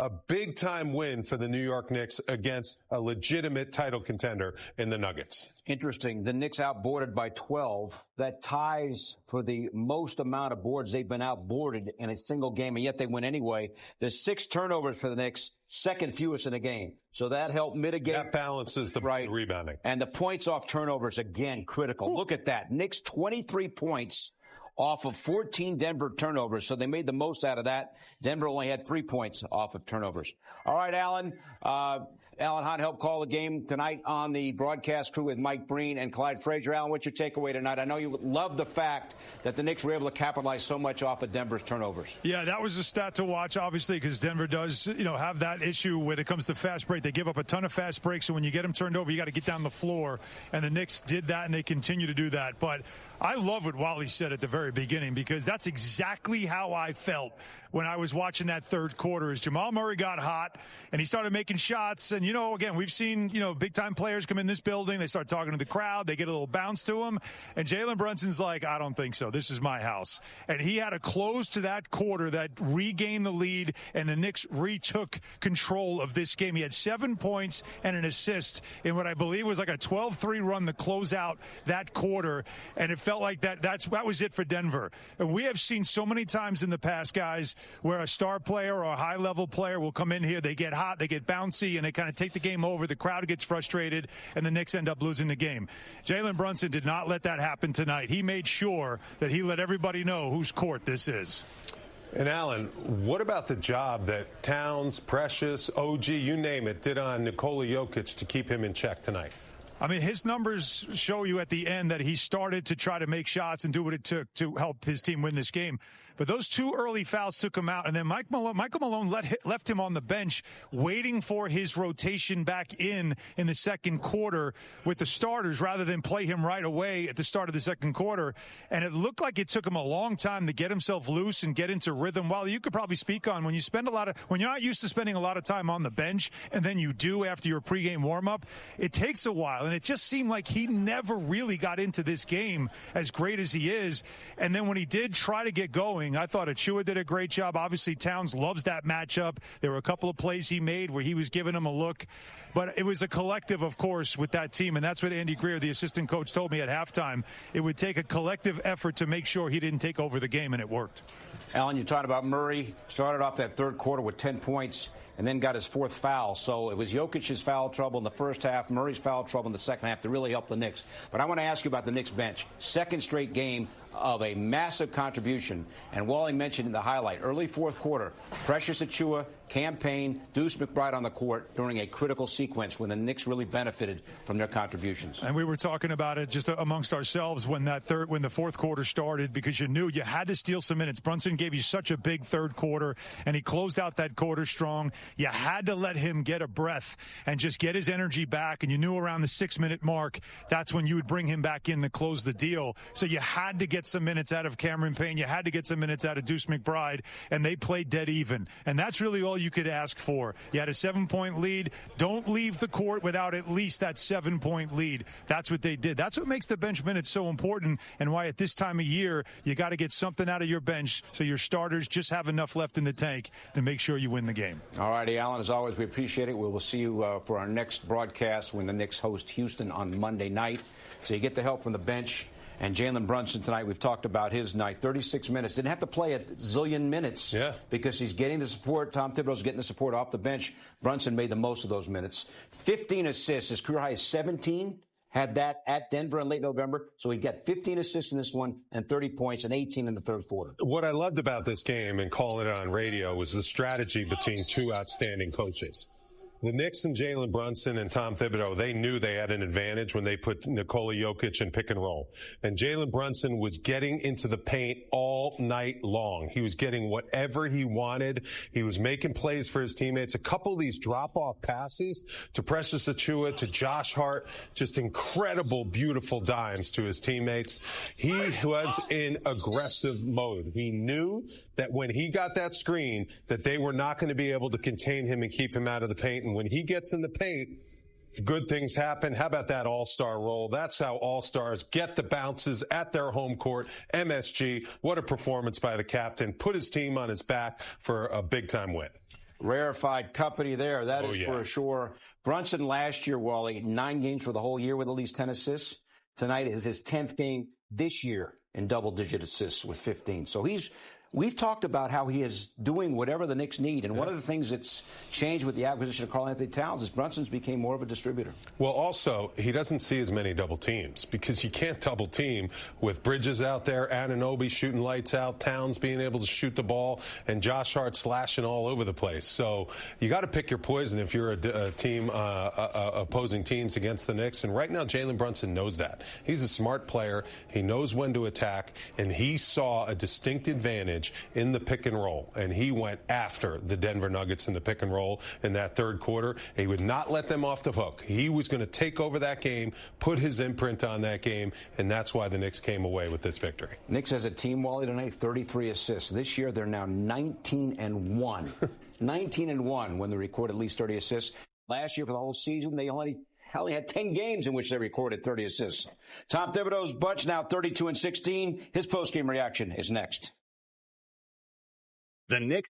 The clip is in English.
A big-time win for the New York Knicks against a legitimate title contender in the Nuggets. Interesting. The Knicks outboarded by 12. That ties for the most amount of boards they've been outboarded in a single game, and yet they win anyway. There's 6 turnovers for the Knicks, second fewest in a game. So that helped mitigate. That balances the rebounding. And the points off turnovers, again, critical. Look at that. Knicks 23 points off of 14 Denver turnovers, so they made the most out of that. Denver only had 3 points off of turnovers. All right, Alan. Alan Hunt helped call the game tonight on the broadcast crew with Mike Breen and Clyde Frazier. Alan, what's your takeaway tonight? I know you love the fact that the Knicks were able to capitalize so much off of Denver's turnovers. Yeah, that was a stat to watch, obviously, because Denver does, have that issue when it comes to fast break. They give up a ton of fast breaks, so when you get them turned over, you got to get down the floor. And the Knicks did that, and they continue to do that. But I love what Wally said at the very beginning, because that's exactly how I felt when I was watching that third quarter. As Jamal Murray got hot and he started making shots, and again, we've seen big time players come in this building, they start talking to the crowd, they get a little bounce to them, and Jalen Brunson's like, I don't think so, this is my house. And he had a close to that quarter that regained the lead, and the Knicks retook control of this game. He had 7 points and an assist in what I believe was like a 12-3 run to close out that quarter, and it felt like that was it for Denver. And we have seen so many times in the past, guys, where a star player or a high-level player will come in here, they get hot, they get bouncy, and they kind of take the game over. The crowd gets frustrated, and the Knicks end up losing the game. Jalen Brunson did not let that happen tonight. He made sure that he let everybody know whose court this is. And, Alan, what about the job that Towns, Precious, OG, you name it, did on Nikola Jokic to keep him in check tonight? I mean, his numbers show you at the end that he started to try to make shots and do what it took to help his team win this game. But those 2 early fouls took him out, and then Michael Malone left him on the bench waiting for his rotation back in the second quarter with the starters rather than play him right away at the start of the second quarter. And it looked like it took him a long time to get himself loose and get into rhythm. Well, you could probably speak on when you're not used to spending a lot of time on the bench, and then you do after your pregame warm-up, it takes a while. And it just seemed like he never really got into this game as great as he is. And then when he did try to get going, I thought Achua did a great job. Obviously, Towns loves that matchup. There were a couple of plays he made where he was giving him a look. But it was a collective, of course, with that team. And that's what Andy Greer, the assistant coach, told me at halftime. It would take a collective effort to make sure he didn't take over the game, and it worked. Alan, you talked about Murray. Started off that third quarter with 10 points. And then got his 4th foul. So it was Jokic's foul trouble in the first half, Murray's foul trouble in the second half to really help the Knicks. But I want to ask you about the Knicks bench. Second straight game of a massive contribution. And Wally mentioned in the highlight, early fourth quarter, Precious Achua, Campaign, Deuce McBride on the court during a critical sequence when the Knicks really benefited from their contributions. And we were talking about it just amongst ourselves when the fourth quarter started, because you knew you had to steal some minutes. Brunson gave you such a big third quarter, and he closed out that quarter strong. You had to let him get a breath and just get his energy back, and you knew around the 6-minute mark, that's when you would bring him back in to close the deal. So you had to get some minutes out of Cameron Payne. You had to get some minutes out of Deuce McBride, and they played dead even. And that's really all you could ask for. You had a 7-point lead. Don't leave the court without at least that 7-point lead. That's what they did. That's what makes the bench minutes so important, and why at this time of year you got to get something out of your bench so your starters just have enough left in the tank to make sure you win the game. All righty, Alan, as always, we appreciate it. We will see you for our next broadcast when the Knicks host Houston on Monday night. So you get the help from the bench. And Jalen Brunson tonight, we've talked about his night, 36 minutes. Didn't have to play a zillion minutes because he's getting the support. Tom Thibodeau's getting the support off the bench. Brunson made the most of those minutes. 15 assists. His career high is 17. Had that at Denver in late November. So he got 15 assists in this one and 30 points and 18 in the third quarter. What I loved about this game and calling it on radio was the strategy between 2 outstanding coaches. The Knicks and Jalen Brunson and Tom Thibodeau, they knew they had an advantage when they put Nikola Jokic in pick and roll. And Jalen Brunson was getting into the paint all night long. He was getting whatever he wanted. He was making plays for his teammates. A couple of these drop-off passes to Precious Achua, to Josh Hart, just incredible, beautiful dimes to his teammates. He was in aggressive mode. He knew that when he got that screen, that they were not going to be able to contain him and keep him out of the paint. And when he gets in the paint, good things happen. How about that all-star role? That's how all-stars get the bounces at their home court. MSG, what a performance by the captain. Put his team on his back for a big-time win. Rarefied company there. That is for sure. Brunson last year, Wally, 9 games for the whole year with at least 10 assists. Tonight is his 10th game this year in double-digit assists with 15. So we've talked about how he is doing whatever the Knicks need. And one of the things that's changed with the acquisition of Karl-Anthony Towns is Brunson's became more of a distributor. Well, also, he doesn't see as many double teams because you can't double team with Bridges out there, Anunoby shooting lights out, Towns being able to shoot the ball, and Josh Hart slashing all over the place. So you got to pick your poison if you're a team opposing teams against the Knicks. And right now, Jalen Brunson knows that. He's a smart player. He knows when to attack, and he saw a distinct advantage in the pick and roll, and he went after the Denver Nuggets in the pick and roll in that third quarter. He would not let them off the hook. He was going to take over that game, put his imprint on that game, and that's why the Knicks came away with this victory. Knicks as a team, Wally, tonight, 33 assists. This year, they're now 19-1. 19-1 when they record at least 30 assists. Last year, for the whole season, they only had 10 games in which they recorded 30 assists. Tom Thibodeau's bunch now 32-16. His postgame reaction is next. The Knicks